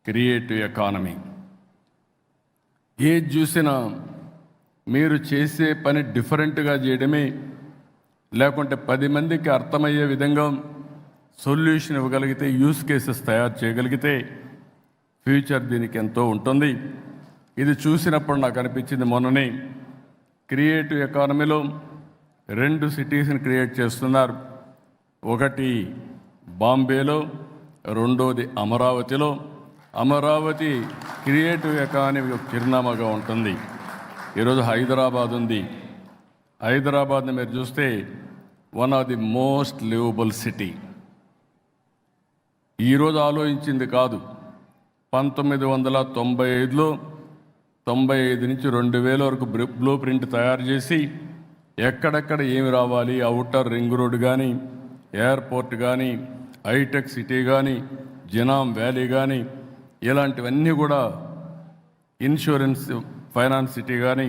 Creative economy. ఏది చూసినా మీరు చేసే పని డిఫరెంట్గా చేయడమే, లేకుంటే 10 మందికి అర్థమయ్యే విధంగా సొల్యూషన్ ఇవ్వగలిగితే, యూస్ కేసెస్ తయారు చేయగలిగితే ఫ్యూచర్ దీనికి ఎంతో ఉంటుంది. ఇది చూసినప్పుడు నాకు అనిపించింది, మొన్ననే క్రియేటివ్ ఎకానమీలో 2 సిటీస్ని క్రియేట్ చేస్తున్నారు. ఒకటి బాంబేలో, రెండోది అమరావతిలో. అమరావతి క్రియేటివ్ ఎకానమీ ఒక చిరునామాగా ఉంటుంది. ఈరోజు హైదరాబాద్ ఉంది. హైదరాబాద్ని మీరు చూస్తే one of the most liveable city. ఈరోజు ఆలోచించింది కాదు. 1995లో 95 నుంచి 2000 వరకు బ్లూ ప్రింట్ తయారు చేసి ఎక్కడెక్కడ ఏమి రావాలి, అవుటర్ రింగ్ రోడ్ కానీ, ఎయిర్పోర్ట్ కానీ, హైటెక్ సిటీ కానీ, జినాం వ్యాలీ కానీ, ఇలాంటివన్నీ కూడా, ఇన్సూరెన్స్ ఫైనాన్స్ సిటీ కానీ,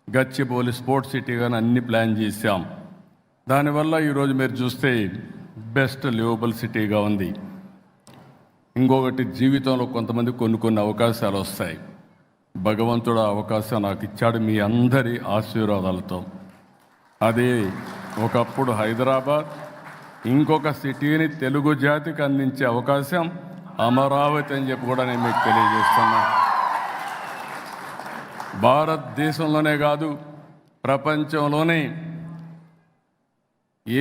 గచ్చిబౌలి స్పోర్ట్స్ సిటీ కానీ అన్ని ప్లాన్ చేశాం. దానివల్ల ఈరోజు మీరు చూస్తే బెస్ట్ లివబుల్ సిటీగా ఉంది. ఇంకొకటి, జీవితంలో కొంతమంది కొన్ని అవకాశాలు వస్తాయి. భగవంతుడు ఆ అవకాశం నాకు ఇచ్చాడు మీ అందరి ఆశీర్వాదాలతో. అదే ఒకప్పుడు హైదరాబాద్, ఇంకొక సిటీని తెలుగు జాతికి అందించే అవకాశం అమరావతి అని చెప్పి కూడా నేను మీకు తెలియజేస్తున్నా. భారతదేశంలోనే కాదు, ప్రపంచంలోనే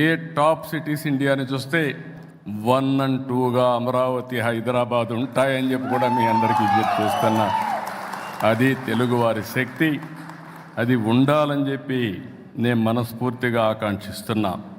ఏ టాప్ సిటీస్ ఇండియాని చూస్తే 1 and 2గా అమరావతి, హైదరాబాద్ ఉంటాయని చెప్పి కూడా మీ అందరికీ విజ్ఞప్తి చేస్తున్నా. అది తెలుగువారి శక్తి, అది ఉండాలని చెప్పి నేను మనస్ఫూర్తిగా ఆకాంక్షిస్తున్నా.